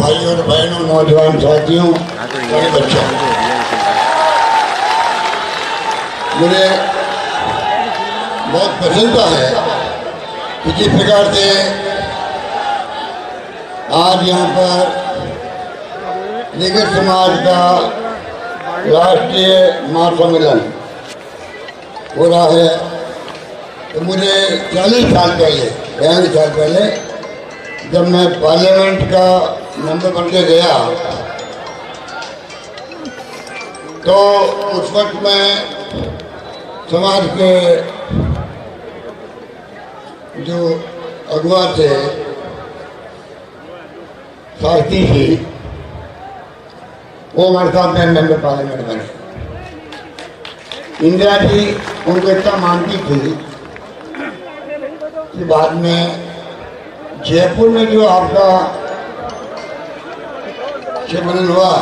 भाइयों और बहनों, नौजवान साथियों, बड़े बच्चों, मुझे बहुत प्रसन्नता है कि जिस प्रकार से आज यहाँ पर निगम समाज का राष्ट्रीय महासम्मेलन हो रहा है। तो मुझे 40 साल पहले, 42 साल पहले, जब मैं पार्लियामेंट का मेंबर बन के गया, तो उस वक्त मैं समाज के जो अगुआ थे, साथी थी, वो हमारे साथ में मेंबर पार्लियामेंट बने। इंदिरा जी उनको इतना मानती थी कि बाद में जयपुर में जो आपका सम्मेलन हुआ,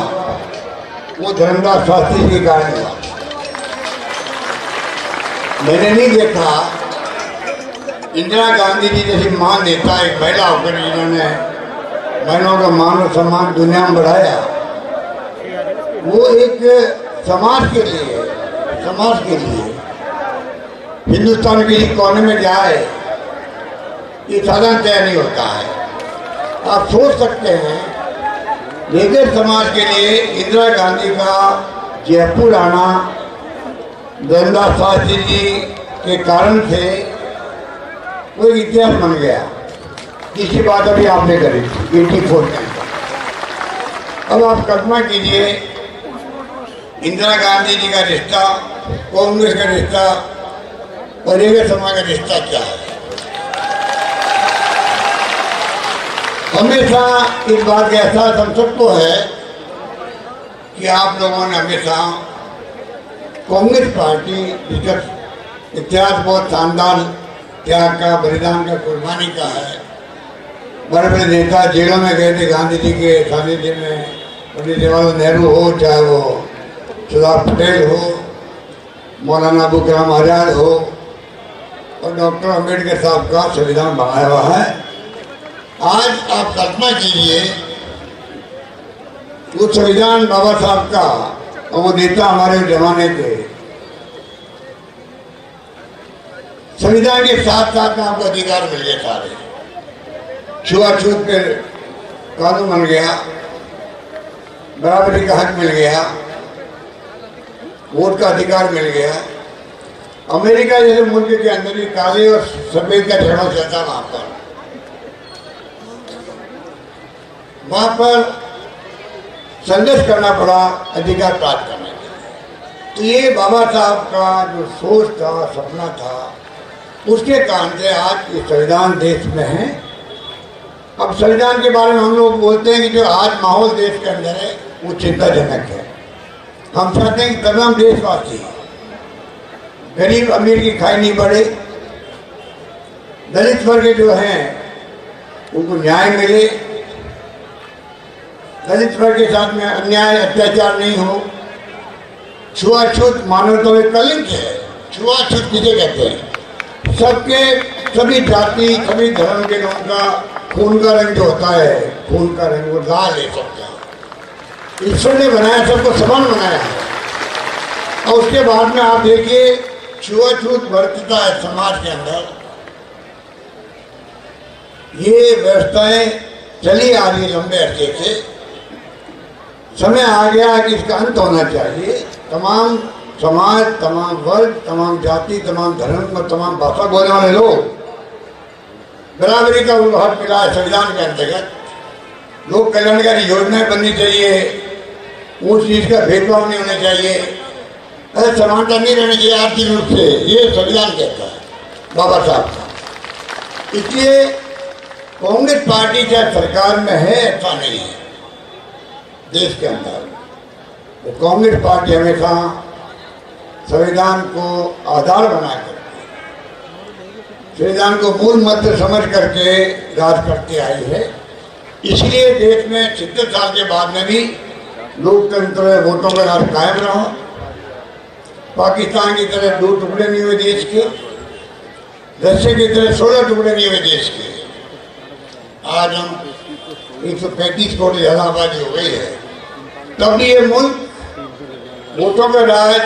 वो धर्मदास शास्त्री के कारण हुआ। मैंने नहीं देखा इंदिरा गांधी जी जैसी मान नेता, एक महिला होकर जिन्होंने महिलाओं का मान और सम्मान दुनिया में बढ़ाया, वो एक समाज के लिए हिंदुस्तान के कोने में जाए, ये साधारण तय नहीं होता है। आप सोच सकते हैं, लेकर समाज के लिए इंदिरा गांधी का जयपुर आना धर्मदास शास्त्री जी के कारण से वो एक इतिहास बन गया। इसकी बात अभी आपने करी 84 में। अब आप कल्पना कीजिए, इंदिरा गांधी जी का रिश्ता, कांग्रेस का रिश्ता और एक समाज का रिश्ता क्या है। हमेशा इस बात का एहसास हम सबको है कि आप लोगों ने हमेशा कांग्रेस पार्टी, जिसका इतिहास बहुत शानदार त्याग का, बलिदान का, कुर्बानी का है। बड़े बड़े नेता जेलों में गए थे गांधी जी के सानिध्य में, पंडित जवाहरलाल नेहरू हो, चाहे वो सरदार पटेल हो, मौलाना अबुल कलाम आजाद हो, और डॉक्टर अम्बेडकर साहब का संविधान बनाया हुआ है। आज आप कल्पना कीजिए, वो संविधान बाबा साहब का, और वो नेता हमारे जमाने के, संविधान के साथ साथ में आपको अधिकार मिल गए सारे। छुआछूत पे कानून बन गया, बराबरी का हक मिल गया, वोट का अधिकार मिल गया। अमेरिका जैसे मुल्क के अंदर भी काले और सफेद का झगड़ा चलता वहां पर संघर्ष करना पड़ा अधिकार प्राप्त करने के। तो ये बाबा साहब का जो सोच था, सपना था, उसके कारण से आज ये संविधान देश में है। अब संविधान के बारे में हम लोग बोलते हैं कि जो आज माहौल देश के अंदर है वो चिंताजनक है। हम चाहते हैं कि तमाम देशवासी, गरीब अमीर की खाई नहीं बढ़े, दलित वर्ग जो हैं उनको न्याय मिले, दलित वर्ग के साथ में अन्याय अत्याचार नहीं हो। छुआछूत मानवता में कलंक है। छुआछूत किसे कहते हैं? सबके, सभी जाति, सभी धर्म के लोगों का खून का रंग जो होता है, खून का रंग वो लाल है सबका। ईश्वर ने बनाया, सबको समान बनाया है। और उसके बाद में आप देखिए, छुआछूत बढ़ता है समाज के अंदर। ये व्यवस्थाएं चली आ रही लंबे अरसे से। समय आ गया कि इसका अंत होना चाहिए। तमाम समाज, तमाम वर्ग, तमाम जाति, तमाम धर्म और तमाम भाषा बोलने वाले लोग बराबरी का उनको हक मिला है संविधान के अंतर्गत। लोक कल्याणकारी योजनाएं बननी चाहिए, ऊंच नीच का भेदभाव नहीं होना चाहिए, ऐसे समानता नहीं रहनी चाहिए आर्थिक रूप से। ये संविधान कहता है बाबा साहब का। इसलिए कांग्रेस पार्टी चाहे सरकार में है, ऐसा नहीं है देश के अंदर। तो कांग्रेस पार्टी हमेशा संविधान को आधार बनाकर, संविधान को मूल मंत्र समझ करके राज करते आई है। इसलिए देश में 70 साल के बाद में भी लोकतंत्र, वोटों का राज कायम रहा। पाकिस्तान की तरह 2 टुकड़े नहीं हुए देश के, रशिया की तरह 16 टुकड़े नहीं हुए देश के। आज हम 135 करोड़ ज़्यादा आबादी हो गई है, तब भी ये मुल्क वोटों का राज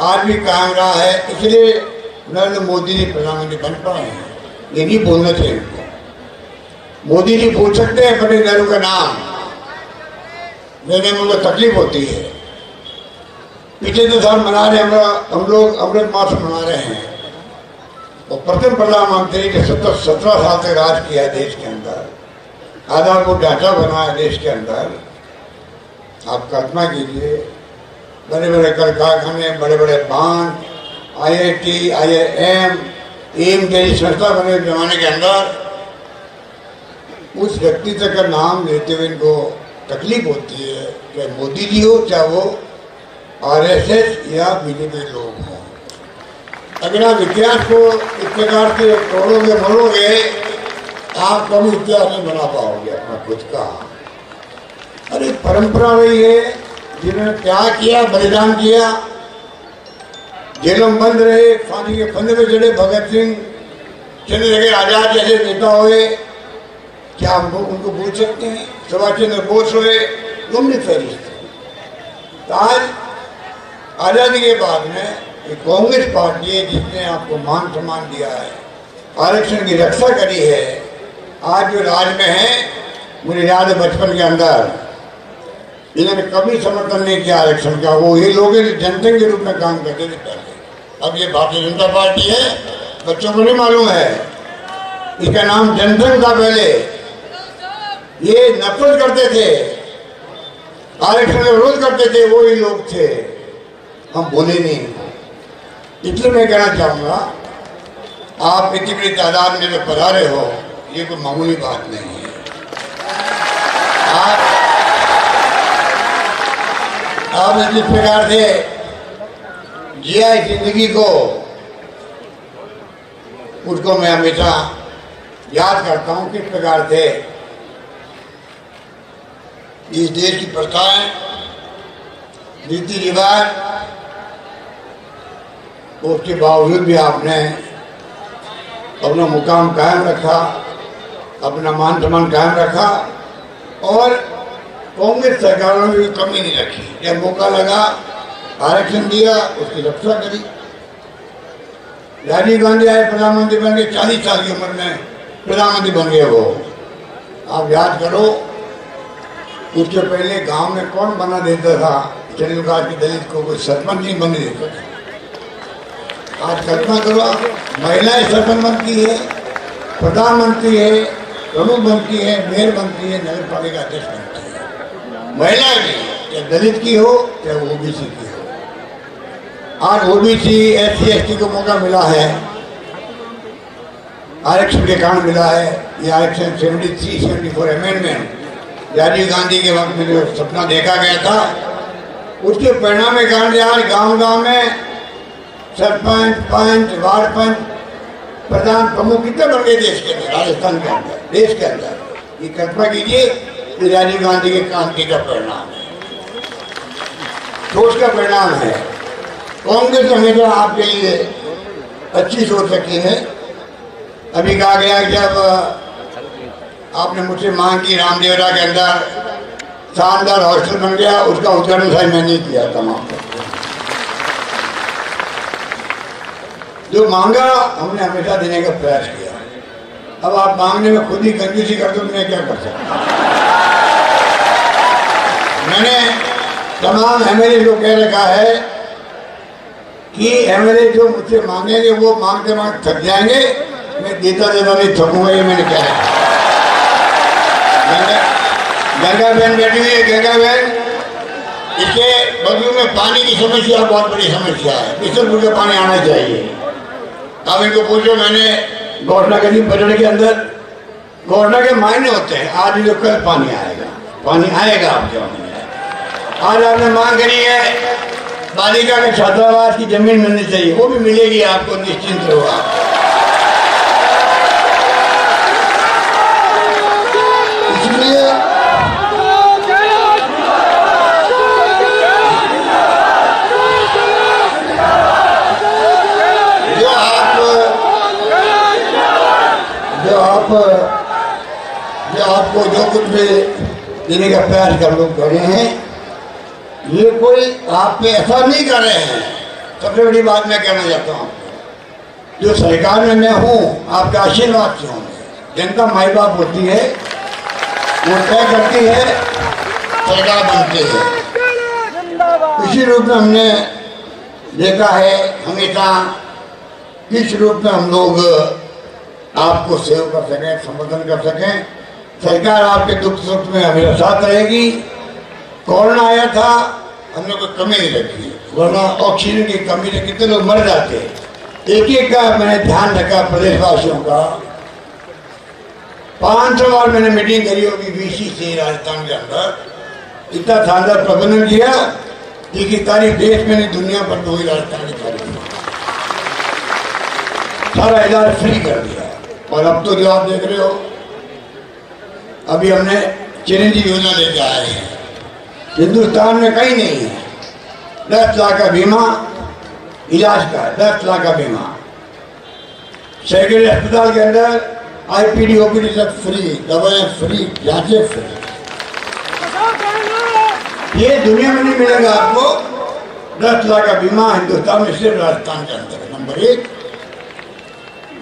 आज भी कायम रहा है। इसलिए नरेंद्र मोदी जी प्रधानमंत्री बन पाए हैं। ये नहीं बोलना चाहिए उनको। मोदी जी पूछ सकते हैं पंडित नेहरू का नाम लेने में उनको तकलीफ होती है। पिछले 2 साल मना रहे हम लोग अमृत मास मना रहे हैं। और प्रथम प्रधानमंत्री ने 17 साल तक राज किया देश के अंदर, आधारभूत ढांचा बनाया देश के अंदर। आप कल्पना कीजिए, बड़े बड़े कल कारखाने, बड़े बड़े बांध, IIT, IIM, एम जैसी संस्था बने जमाने के अंदर, उस व्यक्ति तक का नाम लेते हुए इनको तकलीफ होती है, चाहे मोदी जी हो, चाहे वो RSS या BJP लोग हों। अगर आप इतिहास को इस प्रकार से तोड़ोगे मरोगे, आप कभी इतिहास नहीं बना पाओगे अपना खुद का। अरे परंपरा रही है, जिन्होंने त्याग किया, बलिदान किया, जेलों में बंद रहे, फांसी के फंदे पे चढ़े, भगत सिंह, चंद्रशेखर आजाद जैसे नेता हुए, क्या हम उनको भूल सकते हैं? सुभाष चंद्र बोस हुए, लंबी फहरिस्त। तो आज आजादी के बाद में कांग्रेस पार्टी है जिसने आपको मान सम्मान दिया है, आरक्षण की रक्षा करी है, आज जो राज में है, मुझे याद है बचपन के अंदर इन्होंने कभी समर्थन नहीं किया आरक्षण का। वो ये लोग जनसंघ के रूप में काम करते थे पहले। अब ये भारतीय जनता पार्टी है, बच्चों को नहीं मालूम है, इसका नाम जनसंघ था पहले। ये नफरत करते थे, आरक्षण का विरोध करते थे, वो ही लोग थे। हम बोले नहीं। इसलिए मैं कहना चाहूँगा, आप इतनी बड़ी तादाद में जो पधारे हो, ये कोई मामूली बात नहीं है। आप जिस प्रकार से जिया इस जिंदगी को, उसको मैं हमेशा याद करता हूँ। किस प्रकार से इस देश की प्रथाएं, रीति रिवाज, उसके बावजूद भी आपने अपना मुकाम कायम रखा, अपना मान सम्मान कायम रखा, और कांग्रेस सरकारों ने भी कमी नहीं रखी। जब मौका लगा आरक्षण दिया, उसकी रक्षा करी। राजीव गांधी आए, प्रधानमंत्री बन गए, 40 साल की उम्र में प्रधानमंत्री बन गए वो। आप याद करो, उसके पहले गांव में कौन बना देता था शेड्यूल कास्ट की दलित को? कोई सरपंच नहीं बनने देता था। आज कल्पना करो, महिलाएं सरपंच बनती है, प्रधानमंत्री है, प्रमुख बनती है, मेयर बनती है, नगर पालिका अध्यक्ष बनती है। महिला भी, चाहे दलित की हो चाहे OBC की हो। आज OBC SC ST को मौका मिला है, आरक्षण के कारण मिला है। ये आरक्षण 73-74 अमेंडमेंट राजीव गांधी के वक्त में जो सपना देखा गया था, उसके परिणाम के कारण आज गांव-गांव में सरपंच, पंच, वार्ड पंच, प्रधान, प्रमुख कितने बन गए देश के अंदर, राजस्थान के अंदर, देश के अंदर। ये कल्पना कीजिए कि राजीव गांधी के क्रांति का परिणाम है, सोच का परिणाम है। कांग्रेस हमेशा आपके लिए अच्छी सोच रखी है। अभी कहा गया कि जब आपने मुझसे मांग की, रामदेवरा के अंदर शानदार हॉस्टल बन गया, उसका उद्घाटन शायद मैंने किया तमाम। जो मांगा हमने हमेशा देने का प्रयास किया। अब आप मांगने में खुद ही कंजूसी कर दो, मैं क्या कर सकता। मैंने तमाम MLA को कह रखा है कि MLA जो मुझसे मांगेंगे वो मांगते मांगते थक जाएंगे, मैं देता नहीं थकूंगा। ये मैंने क्या है। गंगा बहन बैठी हुई है, गंगा बहन, इसके बगलू में पानी की समस्या बहुत बड़ी समस्या है, बिशनपुर का पानी आना चाहिए। अब इनको पूछो, मैंने घोषणा करी बजट के अंदर, घोषणा के मायने होते हैं, आज जो कल पानी आएगा, पानी आएगा आपके वहाँ। आज आपने मांग करी है बालिका के छात्रावास की जमीन मिलनी चाहिए, वो भी मिलेगी आपको, निश्चिंत रहो आप। इसलिए जो आपको जो कुछ भी देने का प्रयास कर लोग कर रहे हैं, ये कोई आप पे ऐसा नहीं कर रहे हैं। सबसे बड़ी बात मैं कहना चाहता हूँ, जो सरकार में मैं हूँ, आपके आशीर्वाद से होंगे। जनता माई बाप होती है, वो तय करती है, सरकार बनती है। इसी रूप में हमने देखा है हमेशा, किस रूप में हम लोग आपको सेव कर सकें, समर्थन कर सकें। सरकार आपके दुख सुख में हमेशा साथ रहेगी। कोरोना आया था, हमने कोई कमी नहीं रखी, वरना ऑक्सीजन की कमी से कितने लोग मर जाते। एक एक का मैंने ध्यान रखा, प्रदेशवासियों का। 500 बार मैंने मीटिंग करी होगी वीसी से राजस्थान के अंदर। इतना शानदार प्रबंधन किया कि तारीफ देश में नहीं, दुनिया पर तो ही राजस्थान की तारीफ। सारा इलाज फ्री कर दिया। और अब तो जो आप देख रहे हो, अभी हमने चिरंजीवी योजना लेके आए हैं, हिंदुस्तान में कहीं नहीं है। 10 लाख का बीमा इलाज का, 10 लाख का बीमा। सरकारी अस्पताल के अंदर आईपीडी ओपीडी सब फ्री, दवाएं फ्री, जांचें फ्री। ये दुनिया में नहीं मिलेगा आपको। 10 लाख का बीमा हिंदुस्तान में, सिर्फ राजस्थान के अंदर। नंबर 1।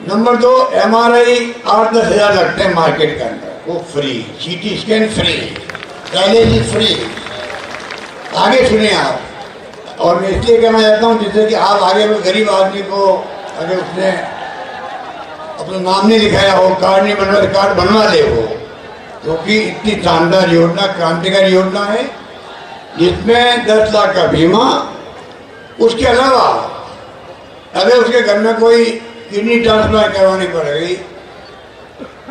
नंबर 2, MRI 8-10 हज़ार लगते हैं मार्केट के अंदर, वो free. CT scan free, dialysis free. आगे सुनिए आप। और मैं इसलिए कहना चाहता हूँ जिससे कि आप आगे में गरीब आदमी को, अगर उसने अपना नाम नहीं लिखाया हो, कार्ड नहीं बनवा, कार्ड बनवा ले वो, क्योंकि इतनी शानदार योजना, क्रांतिकारी योजना है, जिसमें 10 लाख का बीमा। उसके अलावा अगर उसके घर में कोई किडनी ट्रांसप्लांट करवानी पड़ गई,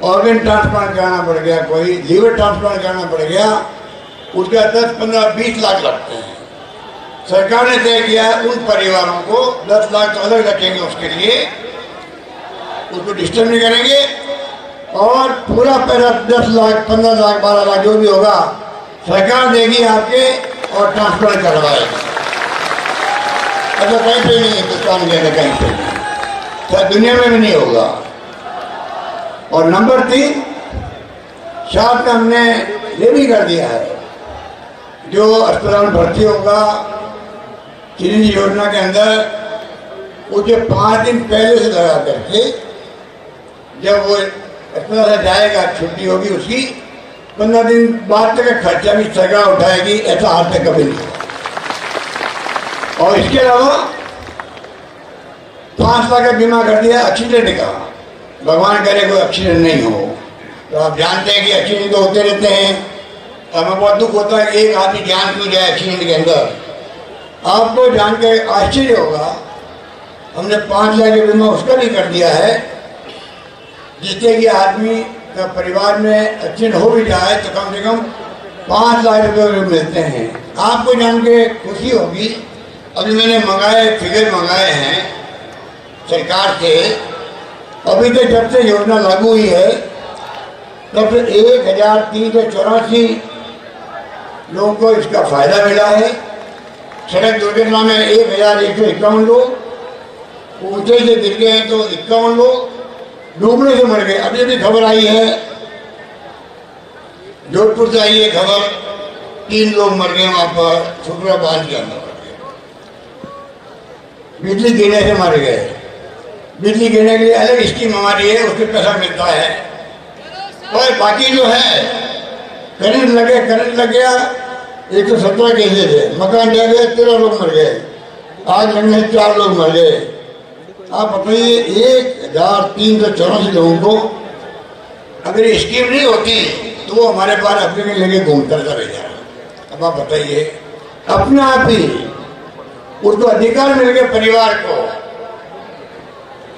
ऑर्गन ट्रांसप्लांट कराना पड़ गया, कोई लीवर ट्रांसप्लांट कराना पड़ गया, उसका 10, 15, 20 लाख लगते हैं। सरकार ने तय किया उन परिवारों को 10 लाख तो अलग रखेंगे, उसके लिए उसको डिस्टर्ब नहीं करेंगे, और पूरा पैसा 10 लाख, 15 लाख, 12 लाख जो भी होगा सरकार देगी आपके, और ट्रांसप्लांट करवाएगी। ऐसा कहीं पे नहीं, हिंदुस्तान के अंदर कहीं पे नहीं, शायद दुनिया में भी नहीं होगा। और नंबर 3, साथ में हमने ये भी कर दिया है, जो अस्पताल में भर्ती होगा चिरंजीवी योजना के अंदर, उसे 5 दिन पहले से लगा करके, जब वो अस्पताल से जाएगा, छुट्टी होगी उसकी, 15 दिन बाद तक का खर्चा भी सरकार उठाएगी। ऐसा आज तक कभी नहीं। और इसके अलावा 5 लाख का बीमा कर दिया एक्सीडेंट का। भगवान करे कोई एक्सीडेंट नहीं हो, तो आप जानते हैं कि एक्सीडेंट तो होते रहते हैं। हमें बहुत दुख होता है कि एक आदमी जान क्यों जाए एक्सीडेंट के अंदर। आपको जान के आश्चर्य होगा, हमने 5 लाख का बीमा उसका भी कर दिया है, जिससे कि आदमी का परिवार में एक्सीडेंट हो भी जाए तो कम से कम 5 लाख रुपये मिलते हैं। आपको जान के खुशी होगी, अभी मैंने फिगर मंगाए हैं सरकार से। अभी तक जब से योजना लागू हुई है, तब से 1384 लोगों को इसका फायदा मिला है। सड़क दुर्घटना में 1151 लोग, ऊंचे से गिर गए हैं तो 51 लोग, डूबने से मर गए। अभी अभी खबर आई है, जोधपुर से आई है खबर, 3 लोग मर गए वहां पर, छुपरा बांध के अंदर मर गए, बिजली गिरने से मर गए। बिजली गिरने के लिए अलग स्कीम हमारी है, उसमें पैसा मिलता है। और बाकी जो है, करंट लग गया 117 केसेज है, मकान ढह गए 13 लोग मर गए, आग लगने से 4 लोग मर गए। आप बताइए 1384 लोगों को अगर ये स्कीम नहीं होती तो वो हमारे पास अपने में लेके घूमता रह जाए। अब आप बताइए, अपने आप ही उसको अधिकार मिल गया परिवार को।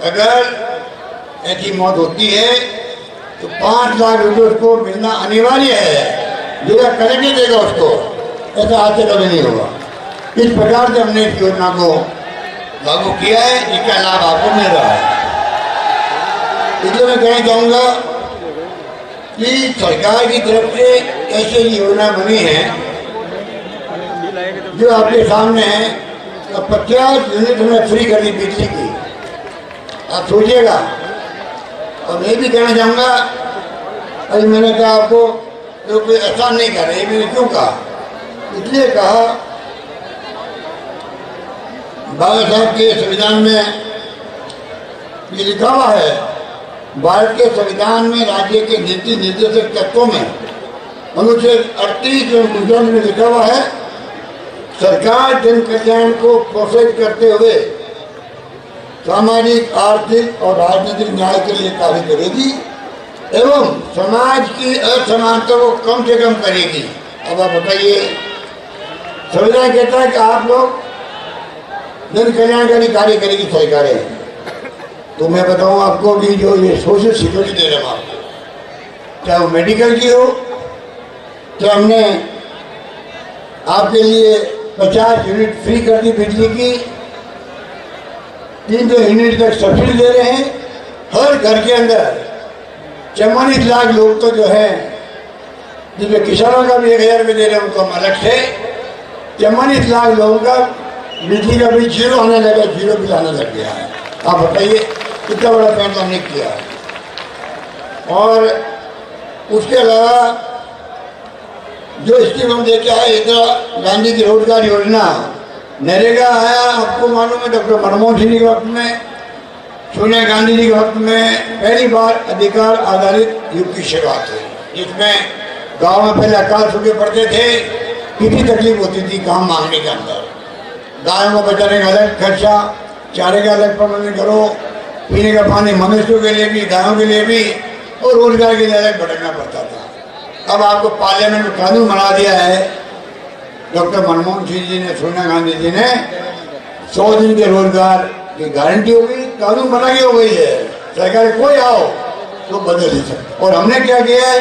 अगर ऐसी मौत होती है तो 5 लाख रुपये उसको मिलना अनिवार्य है, देगा कलेक्टर देगा उसको। ऐसा आज से कभी नहीं होगा। इस प्रकार से हमने इस योजना को लागू किया है, जिसका लाभ आपको मिल रहा है। इसलिए मैं कहना चाहूँगा कि सरकार की तरफ से ऐसी योजना बनी है जो आपके सामने है। 50 यूनिट हमने फ्री कर दी बिजली की, आप सोचिएगा। और मैं भी कहना चाहूँगा अरे मैंने कहा आपको तो कोई एहसान नहीं कर रही। मैंने क्यों कहा? इसलिए कहा बाबा साहब के संविधान में ये लिखा हुआ है, भारत के संविधान में राज्य के नीति निर्देशक तत्वों में अनुच्छेद 38 और 49 में लिखा हुआ है, सरकार जन कल्याण को प्रोत्साहित करते हुए सामाजिक, आर्थिक और राजनीतिक न्याय के लिए कार्य करेगी एवं समाज की असमानता को कम से कम करेगी। अब आप बताइए, संविधान कहता है कि आप लोग जन कल्याणकारी कार्य करेगी सरकारें, तो मैं बताऊं आपको कि जो ये सोशल सिक्योरिटी दे रहे हैं आपको, चाहे वो मेडिकल की हो, चाहे हमने आपके लिए 50 यूनिट फ्री कर दी बिजली की, 300 यूनिट तक सब्सिडी दे रहे हैं। हर घर के अंदर 44 लाख लोग तो जो है, जिसमें किसानों का भी 1000 रुपये दे रहे हैं, उनको हम अलग से 44 लाख लोगों का बिजली का बिल जीरो आने लगा, जीरो बिल आने लग गया है। आप बताइए कितना बड़ा फैसला हमने किया है। और उसके अलावा जो स्कीम हम देते हैं, इंदिरा गांधी की रोजगार योजना, नरेगा आया, आपको मालूम है डॉक्टर मनमोहन सिंह के वक्त में, सोनिया गांधी जी के वक्त में पहली बार अधिकार आधारित युग की शुरुआत हुई, जिसमें गांव में पहले अकाल सूखे पड़ते थे, कितनी तकलीफ होती थी काम मांगने के अंदर। गायों को बचाने का अलग खर्चा, चारे का अलग प्रबंधन करो, पीने का पानी मनुष्यों के लिए भी, गायों के लिए भी, और रोजगार के लिए अलग भटकना पड़ता था। अब आपको पार्लियामेंट में कानून बना दिया है, डॉक्टर मनमोहन सिंह जी ने, सोनिया गांधी जी ने 100 दिन के रोजगार की गारंटी हो गई, कानून बना के हो गई है। सरकार कोई आओ तो बदल ही सकते। और हमने क्या किया है,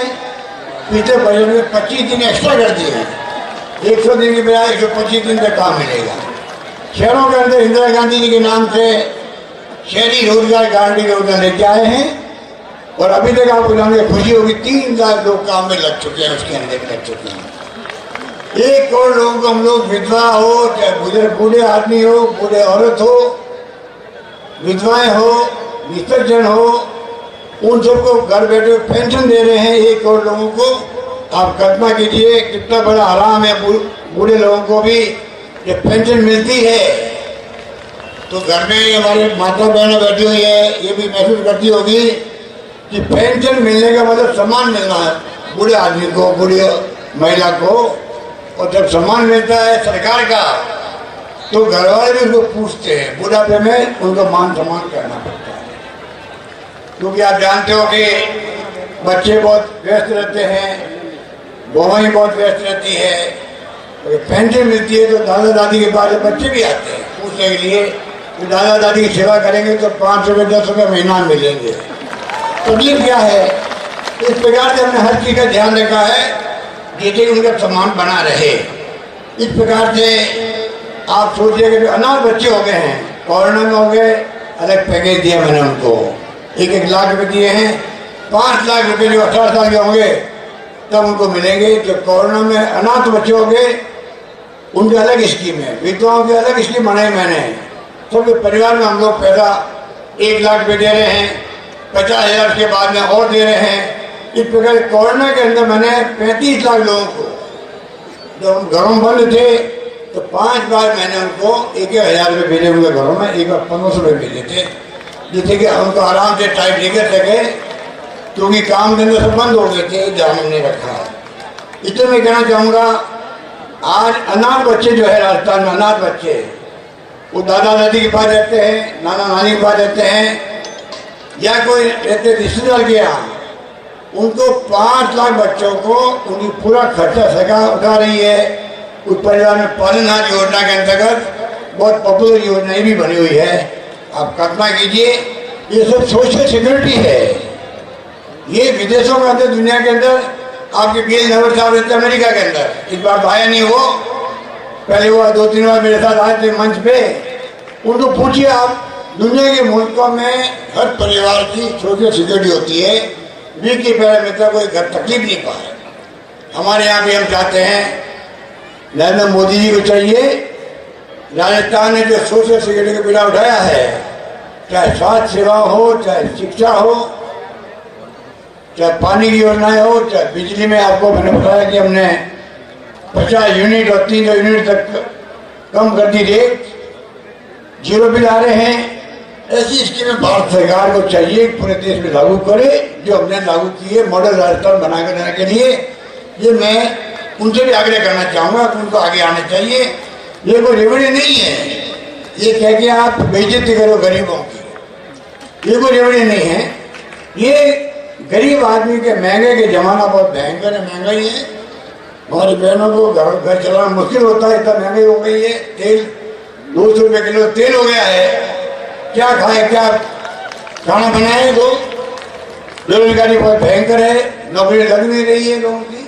पिछले बजट में 25 दिन एक्स्ट्रा कर दिए हैं, 100 दिन के बजाय 125 दिन तक काम मिलेगा। शहरों के अंदर इंदिरा गांधी जी के नाम से शहरी रोजगार गारंटी योजना लेके आए हैं, और अभी तक आपको जानकर खुशी होगी 3 लाख लोग काम में लग चुके हैं, उसके अंदर लग चुके हैं। 1 करोड़ लोगों को हम लोग, विधवा हो, चाहे बूढ़े आदमी हो, बूढ़े औरत हो, विधवाएं हो, विसर्जन हो, उन सबको घर बैठे पेंशन दे रहे हैं 1 करोड़ लोगों को। आप कल्पना कीजिए कितना बड़ा आराम है बूढ़े लोगों को भी जब पेंशन मिलती है। तो घर में हमारे माता बहनें बैठी हुई है, ये भी महसूस करती होगी कि पेंशन मिलने का मतलब सम्मान मिलना है बूढ़े आदमी को, बूढ़ी महिला को। और जब सम्मान मिलता है सरकार का, तो घर वाले भी उसको पूछते हैं, बुढ़ापे में उनको मान सम्मान करना पड़ता है। क्योंकि आप जानते हो कि बच्चे बहुत व्यस्त रहते हैं, बहुएं बहुत व्यस्त रहती है। तो पेंशन मिलती है तो दादा दादी के पास बच्चे भी आते हैं पूछने के लिए, तो दादा दादी की सेवा करेंगे तो 5 रुपये 10 रुपये महीना मिलेंगे। तो ये क्या है, इस प्रकार से हमने हर चीज़ का ध्यान रखा है जिससे उनका सम्मान बना रहे। इस प्रकार से आप सोचिए कि अनाथ बच्चे हो गए हैं, कोरोना में हो गए, अलग पैकेज दिया मैंने उनको, 1-1 लाख रुपये दिए हैं। 5 लाख रुपये जो 18 साल के होंगे तब उनको मिलेंगे। जो कोरोना में अनाथ बच्चे हो गए उनके अलग स्कीम है, विधवाओं की अलग स्कीम बनाई मैंने। सबके परिवार में हम लोग पैसा 1 लाख रुपये दे रहे हैं, 50,000 के बाद में और दे रहे हैं। इस प्रकार कोरोना के अंदर मैंने 35 लाख लोगों को, जब हम घरों में बंद थे तो 5 बार मैंने उनको 1,000 रुपये भेजे उनके घरों में, एक बार 1500 रुपये भेजे थे, जिससे कि उनको आराम से टाइम लेकर सके, क्योंकि काम धंधे सब बंद हो गए थे, ध्यान हमने रखा। इसलिए मैं कहना चाहूँगा, आज अनाथ बच्चे जो है राजस्थान में, अनाथ बच्चे वो दादा दादी के पास रहते हैं, नाना नानी के पास रहते हैं, या कोई रहते रिश्तेदार के यहाँ, उनको 5 लाख बच्चों को उनकी पूरा खर्चा सरकार उठा रही है। उस परिवार में पालनहार योजना के अंतर्गत बहुत पॉपुलर योजनाएं भी बनी हुई है। आप कल्पना कीजिए, ये सब सोशल सिक्योरिटी है। ये विदेशों में अंदर, दुनिया के अंदर, आपके गिल नवर साहब रहते अमेरिका के अंदर, इस बार आया नहीं वो, पहले वो 2-3 बार मेरे साथ आए थे मंच पे। उनको पूछिए आप, दुनिया के मुल्कों में हर परिवार की सोशल सिक्योरिटी होती है, बीच के पैरामीटर कोई घर तकलीफ नहीं पाए। हमारे यहाँ भी हम चाहते हैं, नरेंद्र मोदी जी को चाहिए, राजस्थान ने जो सोशल सिक्योरिटी का बीड़ा उठाया है, चाहे स्वास्थ्य सेवा हो, चाहे शिक्षा हो, चाहे पानी की योजनाएं हो, चाहे बिजली में आपको मैंने बताया कि हमने 50 यूनिट और 300 यूनिट तक कम कर दी रेट, 0 बिल आ रहे हैं। ऐसी स्कीमें भारत सरकार को चाहिए पूरे देश में लागू करे, जो हमने लागू की है मॉडल राजस्थान बनाकर देने के लिए। ये मैं उनसे भी आग्रह करना चाहूँगा कि उनको आगे आना चाहिए। ये कोई रेवड़ी नहीं है, ये कह के आप बेइज्जती करो गरीबों की, ये कोई रेवड़ी नहीं है। ये गरीब आदमी के महंगे के जमाना बहुत भयंकर है, महंगाई है। हमारी बहनों को घर चलाना मुश्किल होता है, इतना महंगाई हो गई है। तेल 200 रुपये किलो तेल हो गया है, क्या खाए, क्या खाना बनाए। तो बेरोजगारी बहुत भयंकर है, नौकरी लग नहीं रही है लोगों की।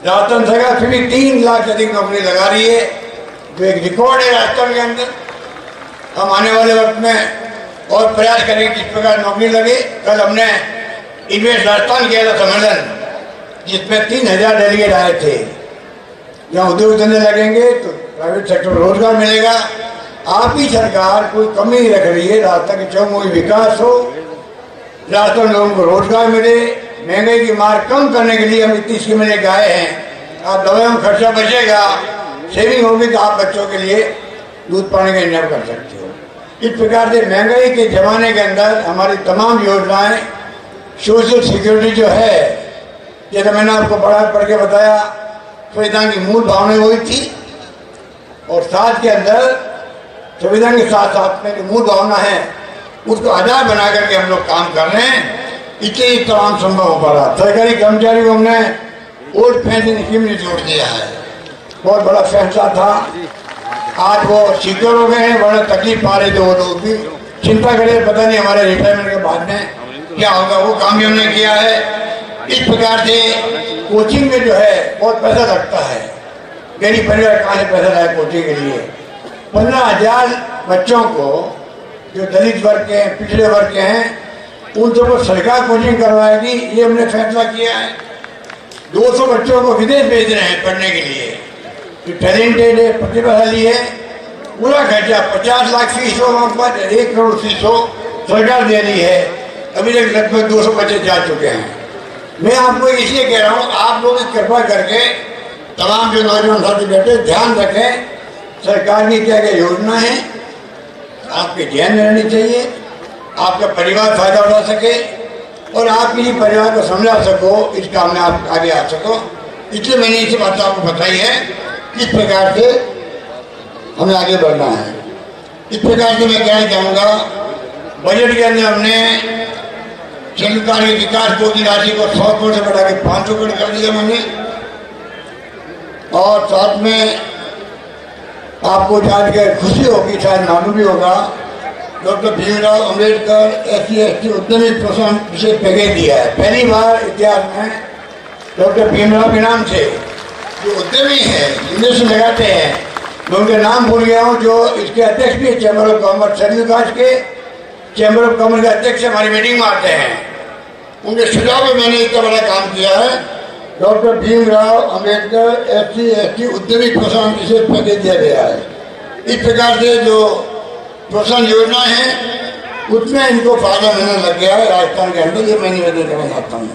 राजस्थान सरकार फिर भी 3 लाख से अधिक नौकरी लगा रही है, जो एक रिकॉर्ड है राजस्थान के अंदर। हम आने वाले वक्त में और प्रयास करेंगे किस प्रकार नौकरी लगे। कल हमने इन्वेस्ट राजस्थान किया था सम्मेलन, जिसमें 3000 डेलीगेट आए थे। जहाँ उद्योग धंधे लगेंगे तो प्राइवेट सेक्टर में रोजगार मिलेगा। आप ही सरकार कोई कमी नहीं रख रही है, राजस्थान के चौमुखी विकास हो, राजस्थान लोगों को रोजगार मिले। महंगाई की मार कम करने के लिए हम इतनी स्कीमें लेके आए हैं। आप दवाइयों में खर्चा बचेगा, सेविंग होगी तो आप बच्चों के लिए दूध पानी का इंतजाम कर सकते हो। इस प्रकार से महंगाई के जमाने के अंदर हमारी तमाम योजनाएं, सोशल सिक्योरिटी जो है, जैसे मैंने आपको पढ़ के बताया, संविधान की मूल भावना वही थी। और साथ के अंदर संविधान के साथ साथ में जो मूल भावना है उसको आधार बना करके हम लोग काम कर रहे हैं। इससे ही तमाम संभव हो पा रहा। सरकारी कर्मचारी को हमने ओल्ड पेंशन स्कीम में जोड़ दिया है, बहुत बड़ा फैसला था। आज वो सिक्योर हो गए हैं, बड़ा तकलीफ पा रहे थे वो लोग भी, चिंता करें पता नहीं हमारे रिटायरमेंट के बाद में क्या होगा, वो काम भी हमने किया है। इस प्रकार से कोचिंग में जो है बहुत पैसा लगता है, गरीब परिवार कहाँ से पैसा लाए कोचिंग के लिए। 15,000 बच्चों को जो दलित वर्ग के हैं, पिछड़े वर्ग के हैं, उन सबको सरकार कोचिंग करवाएगी, ये हमने फैसला किया है। 200 बच्चों को विदेश भेज रहे हैं पढ़ने के लिए, जो टैलेंटेड है, प्रतिभाशाली है। पूरा खर्चा 50 लाख फीस हो, वहाँ पर 1 करोड़ फीस हो, सरकार दे रही है। अभी तक लगभग 200 बच्चे जा चुके हैं। मैं आपको इसलिए कह रहा हूँ, आप लोग कृपा करके तमाम जो नौजवान साथी बैठे ध्यान रखें, सरकार की क्या क्या योजना है आपके ध्यान में रहनी चाहिए, आपका परिवार फायदा उठा सके और आप किसी परिवार को समझा सको, इस काम में आप आगे आ सको। इसलिए मैंने इसी बात आपको बताई है किस प्रकार से हमें आगे बढ़ना है। इस प्रकार से मैं कहना चाहूँगा, बजट के अंदर हमने क्षेत्रकारी विकास बोर्ड की राशि को 100 करोड़ से बढ़ा के 500 करोड़ कर दिया मैंने। और साथ में आपको जानकर खुशी होगी, शायद मालूम भी होगा, डॉक्टर भीमराव अंबेडकर SC/ST उद्यमी प्रोत्साहन विशेष पैकेज दिया है। पहली बार इतिहास में डॉक्टर भीमराव के नाम से जो उद्यमी है, इन्वेस्ट लगाते हैं, मैं उनके नाम भूल गया हूँ, जो इसके अध्यक्ष भी है चैम्बर ऑफ कॉमर्स, सरयुकाश के चैम्बर ऑफ कॉमर्स के अध्यक्ष हमारी मीटिंग में आते हैं। उनके सुझाव में मैंने इतना बड़ा काम किया है। डॉक्टर भीमराव अंबेडकर SC/ST उद्यमी प्रोत्साहन विशेष पैकेज दिया गया है। इस प्रकार से जो प्रोत्साहन योजना है उसमें इनको फायदा मिलने लग गया है राजस्थान के अंदर। ये मैं निवेदन करना चाहता हूँ।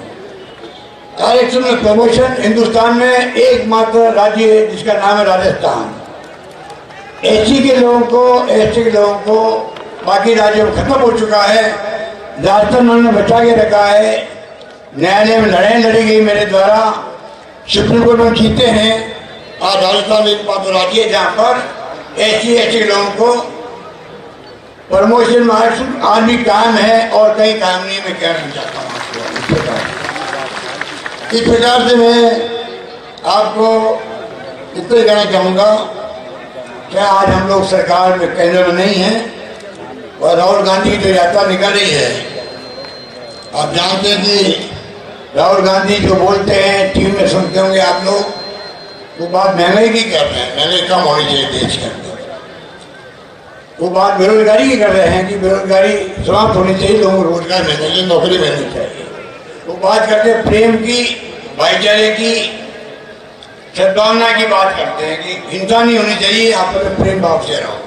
आरक्षण में प्रमोशन हिंदुस्तान में एकमात्र राज्य है जिसका नाम है राजस्थान। SC के लोगों को, ST के लोगों को बाकी राज्यों में खत्म हो चुका है, राजस्थान उन्होंने बचा के रखा है। न्यायालय में लड़ाई लड़ी गई मेरे द्वारा, सुप्रीम कोर्ट में जीते हैं। आज राजस्थान एकमात्र राज्य है जहाँ पर SC/ST के लोगों को प्रमोशन में आज भी कायम है और कहीं कायम नहीं। मैं कहना चाहता हूँ इस प्रकार से मैं आपको इतना ही कहना चाहूँगा, क्या आज हम लोग सरकार में केंद्र में नहीं हैं और राहुल गांधी की जो यात्रा निकल रही है, आप जानते हैं कि राहुल गांधी जो बोलते हैं, टीवी में सुनते होंगे आप लोग, वो बात महंगाई की कर रहे हैं, महंगाई कम होनी चाहिए देश के अंदर। वो बात बेरोजगारी की कर रहे हैं कि बेरोजगारी समाप्त होनी चाहिए, लोगों को रोजगार मिलना चाहिए, नौकरी मिलनी चाहिए। वो बात करते हैं प्रेम की, भाईचारे की, सद्भावना की बात करते हैं कि हिंसा नहीं होनी चाहिए, आपस में प्रेम भाव से रहो।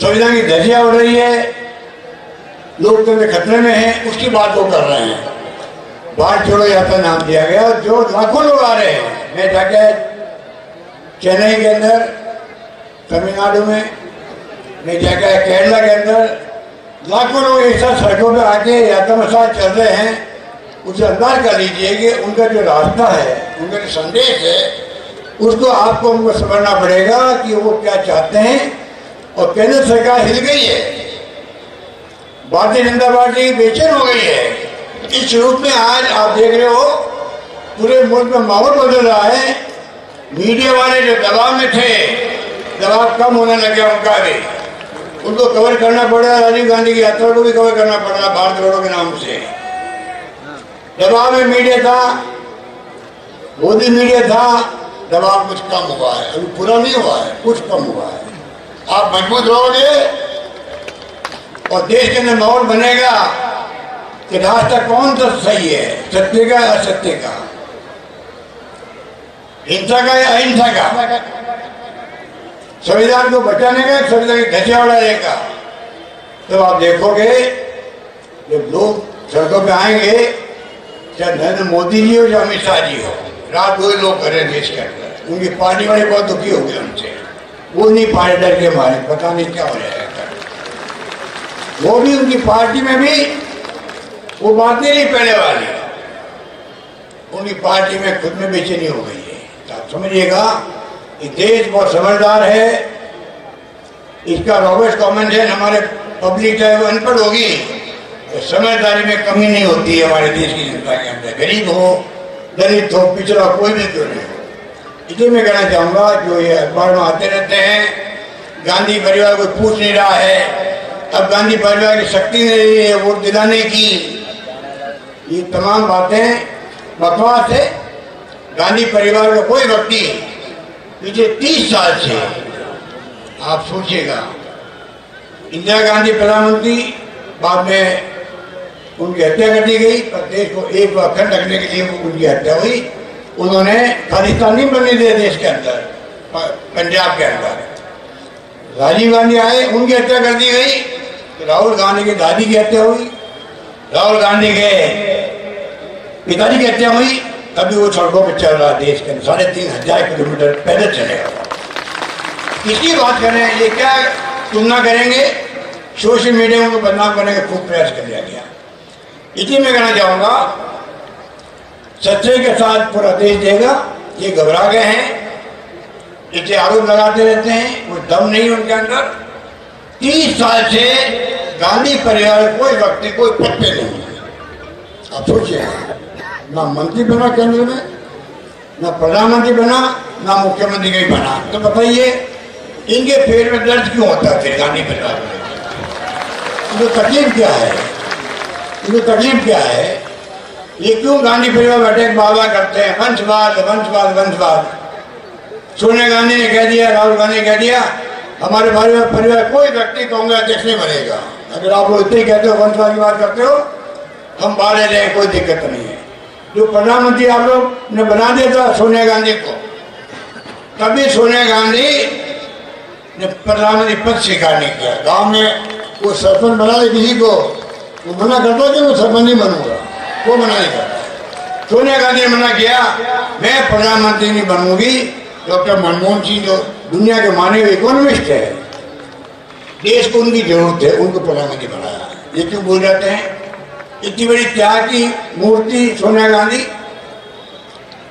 संविधान की धज्जियां उड़ रही है, लोकतंत्र खतरे में है, उसकी बात वो कर रहे हैं। भारत छोड़ो यात्रा नाम दिया गया, जो लाखों लोग आ रहे हैं। मैं जाके चेन्नई के अंदर, तमिलनाडु में, मैं जाके केरला के अंदर, लाखों लोग एक साथ सड़कों पे आके यात्रा में साथ चल रहे हैं। उसे अंदाज कर लीजिए कि उनका जो रास्ता है, उनका जो संदेश है, उसको आपको उनको समझना पड़ेगा कि वो क्या चाहते हैं। और केंद्र सरकार हिल गई है, भारतीय जनता पार्टी बेचैन हो गई है। इस रूप में आज आप देख रहे हो पूरे मुल्क में माहौल बदल रहा है। मीडिया वाले जो दबाव में थे, दबाव कम होने लगे उनका भी, उनको कवर करना पड़ रहा है। राजीव गांधी की यात्रा को भी कवर करना पड़ रहा है भारत जोड़ो के नाम से। दबाव में मीडिया था, मोदी मीडिया था, दबाव कुछ कम हुआ है, अभी पूरा नहीं हुआ है, कुछ कम हुआ है। आप मजबूत रहोगे और देश के अंदर माहौल बनेगा कि रास्ता कौन सा सही है, सत्य का या असत्य का, हिंसा का या अहिंसा का, संविधान को बचाने का, संविधान के धज्जियां उड़ाने का। तो आप देखोगे जब लोग सड़कों पे आएंगे, चाहे नरेंद्र मोदी जी हो या अमित शाह जी हो, रात दो ही लोग कर रहे हैं देश के अंदर। उनकी पार्टी वाले बहुत दुखी हो गए उनसे, वो नहीं पाए डर के मारे, पता नहीं क्या हो जाएगा। वो भी उनकी पार्टी में भी वो बात नहीं पहले वाली, उनकी पार्टी में खुद में बेचैनी हो गई है। आप समझिएगा कि देश बहुत समझदार है, इसका रॉबर्ट कॉमन सेंस, हमारे पब्लिक चाहे वो अनपढ़ होगी तो समझदारी में कमी नहीं होती है हमारे देश की जनता के अंदर। गरीब हो, दलित हो, पिछड़ा, कोई भी क्यों नहीं हो। इसलिए मैं कहना चाहूँगा, जो ये अखबार में आते रहते हैं गांधी परिवार को पूछ नहीं रहा है, अब गांधी परिवार की शक्ति नहीं रही है वोट दिलाने की, ये तमाम बातें बकवास है। गांधी परिवार का कोई व्यक्ति पिछले 30 साल से, आप सोचिएगा, इंदिरा गांधी प्रधानमंत्री, बाद में उनकी हत्या कर दी गई, पर देश को एक बार अखंड रखने के लिए उनकी हत्या हुई। उन्होंने खालिस्तान नहीं बनने दिया देश के अंदर, पंजाब के अंदर। राजीव गांधी आए, उनकी हत्या कर दी गई। राहुल गांधी की दादी की हत्या हुई, राहुल गांधी के पिताजी की हत्या हुई, तभी वो सड़कों पर चल रहा देश के अंदर, 3500 किलोमीटर पैदल चलेगा। इसकी बात करें, ये क्या तुलना करेंगे, सोशल मीडिया में उनको बदनाम करने का खूब प्रयास कर लिया गया। इसलिए मैं कहना चाहूँगा, सच्चाई के साथ पूरा देश देगा। ये घबरा गए हैं, इसे आरोप लगाते रहते हैं, वो दम नहीं उनके अंदर। 30 साल से गांधी परिवार कोई व्यक्ति, कोई पत्ते नहीं है। आप सोचिए, ना मंत्री बना केंद्र में, ना प्रधानमंत्री बना, ना मुख्यमंत्री कहीं बना। तो बताइए इनके पेट में दर्द क्यों होता है फिर गांधी परिवार में? इनको तकलीफ क्या है? इनको तकलीफ क्या है? ये क्यों गांधी परिवार बैठे बाबा करते हैं, वंशवाद वंशवाद वंशवाद। सोनिया गांधी ने कह दिया, राहुल गांधी ने कह दिया, हमारे परिवार कोई व्यक्ति कांग्रेस अध्यक्ष नहीं बनेगा। अगर आप लोग इतने कहते हो, वंशवाद की बात करते हो, हम बाहर रहे, कोई दिक्कत नहीं है। जो प्रधानमंत्री आप लोग ने बना दिया था सोनिया गांधी को, तभी सोनिया गांधी ने प्रधानमंत्री पद स्वीकार नहीं किया। गांव में वो सरपंच बना दे किसी को, वो मना करता कि मैं सरपंच नहीं बनूंगा, वो मना नहीं करता। सोनिया गांधी ने मना किया, मैं प्रधानमंत्री नहीं बनूंगी। डॉक्टर मनमोहन सिंह जो दुनिया के माने हुए इकोनॉमिस्ट है, देश को उनकी जरूरत है, उनको प्रधानमंत्री बनाया। ये क्यों भूल जाते हैं? इतनी बड़ी त्याग की मूर्ति सोनिया गांधी,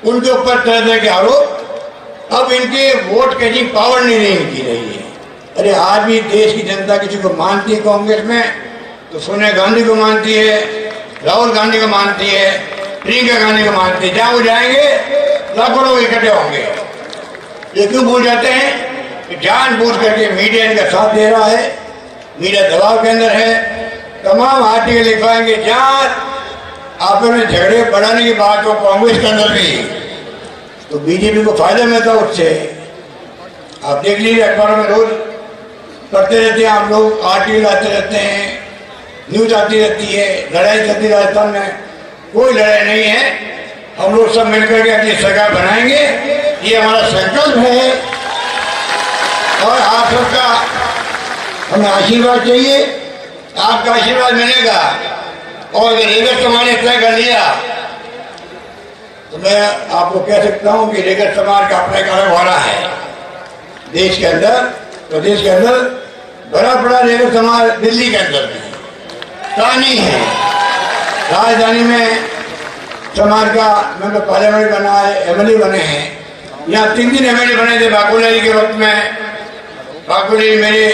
उनके ऊपर तरह तरह के आरोप। अब इनके वोट कैचिंग पावर नहीं इनकी रही है। अरे आज भी देश की जनता किसी को मानती है कांग्रेस में, तो सोनिया गांधी को मानती है, राहुल गांधी को मानती है, प्रियंका गांधी को मानती है। जहाँ वो जाएंगे लाखों लोग इकट्ठे होंगे। ये क्यों भूल जाते हैं कि जानबूझ करके मीडिया इनका साथ दे रहा है, मीडिया दबाव के अंदर है। तमाम आर्टिकल लिखवाएंगे, जहाँ आपने झगड़े बढ़ाने की बात हो कांग्रेस के अंदर भी, तो बीजेपी को फायदा मिलता है उससे। आप देख लीजिए, अखबारों में रोज पढ़ते रहते हैं आप लोग, आर्टिकल आते रहते हैं, न्यूज आती रहती है। लड़ाई चलती राजस्थान में, कोई लड़ाई नहीं है। हम लोग सब मिलकर के अपनी सरकार बनाएंगे, ये हमारा संकल्प है। और आप सबका हमें आशीर्वाद चाहिए, आपका आशीर्वाद मिलेगा। और अगर रेलवे कमाने तय कर लिया तो मैं आपको कह सकता हूं कि लेकर समाज का अपना एक अलग वाला है देश के अंदर। प्रदेश के अंदर बड़ा बड़ा लेकर समाज दिल्ली के अंदर में कहानी है। राजधानी में समाज का मैं पार्लियामेंट बना है, एमएलए बने हैं। यहाँ 3 दिन एमएलए बने थे बाकुलारी के वक्त में। बाकुलारी मेरे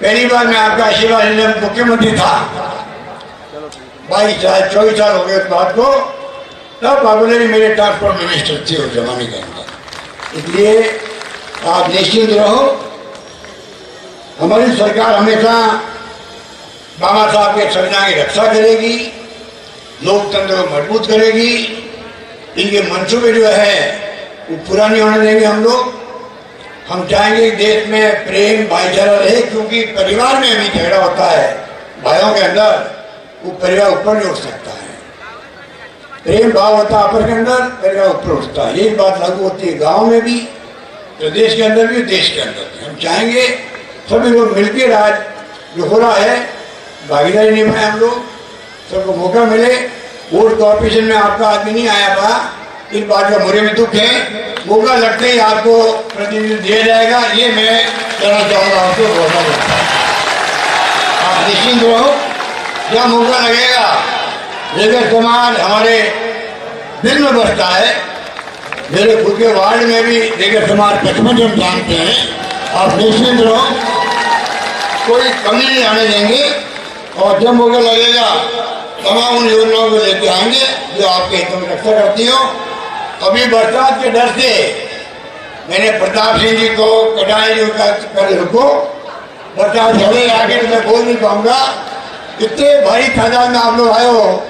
पहली बार मैं आपका आशीर्वाद मुख्यमंत्री था, 22 साल 24 साल हो गए उस बात को। तब बाकुलारी मेरे ट्रांसपोर्ट मिनिस्टर थे उस जमाने के अंदर। इसलिए आप निश्चिंत रहो, हमारी सरकार हमेशा बाबा साहब के संविधान की रक्षा करेगी, लोकतंत्र को मजबूत करेगी। इनके मंसूबे जो है वो पूरा नहीं होने देंगे हम लोग। हम चाहेंगे कि देश में प्रेम भाईचारा रहे, क्योंकि परिवार में भी झगड़ा होता है भाइयों के अंदर, वो परिवार ऊपर नहीं उठ सकता है। प्रेम भाव होता है आपस के अंदर, परिवार ऊपर उठता है। यही बात लागू होती है गाँव में भी, प्रदेश के अंदर भी, देश के अंदर भी। हम चाहेंगे सभी लोग मिलकर राज जो हो रहा है भागीदारी निभाए, हम लोग सबको मौका मिले। वोट कॉर्पोरेशन में आपका आदमी नहीं आया था, इस बात का मुझे में दुख है। मौका लगते ही आपको प्रतिनिधि दिया जाएगा, ये मैं कहना चाहूँगा आपको। आप निश्चिंत रहो, जहाँ मौका लगेगा। लेकर समाज हमारे दिल में बसता है। मेरे खुद के वार्ड में भी लेकर समाज 55 हम जानते हैं। आप निश्चिंत रहो, कोई कमी नहीं आने देंगे। और जब मौका लगेगा तमाम उन योजनाओं को लेके आएंगे जो आपके हित में रक्षा करती हो। अभी बरसात के डर से मैंने प्रताप सिंह जी को, कटाई जी का कर रुको, बरसात चले आगे मैं बोल नहीं पाऊंगा। इतने भारी तादाद में आप लोग आए हो,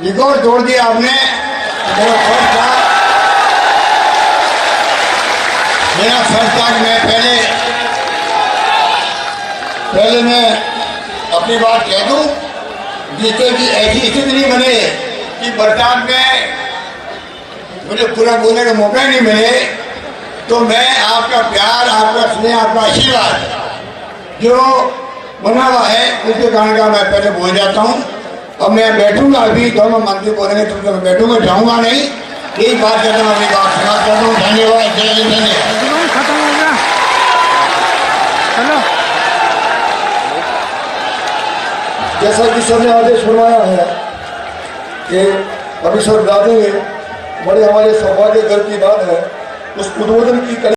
रिकॉर्ड तोड़ दिया आपने। मेरा फर्ज था कि मैं पहले मैं अपनी बात कह दूं, जिससे कि ऐसी स्थिति नहीं बने कि बरसात में मुझे पूरा बोलने का मौका ही नहीं मिले। तो मैं आपका प्यार, आपका स्नेह, आपका आशीर्वाद जो बना हुआ है उसके कारण का मैं पहले बोल जाता हूँ। अब मैं बैठूंगा, अभी दोनों मंत्री बोलेंगे तो मैं बैठूंगा, जाऊंगा नहीं। यही बात करता हूँ, अपनी बात समाप्त करता हूँ। धन्यवाद, जय हिंद, धन्यवाद। खत्म हो गया, चलो। जैसा कि सर ने आदेश फरमाया है कि अभी सर बुला देंगे, बड़े हमारे सौभाग्य घर की बात है। उस उद्बोधन की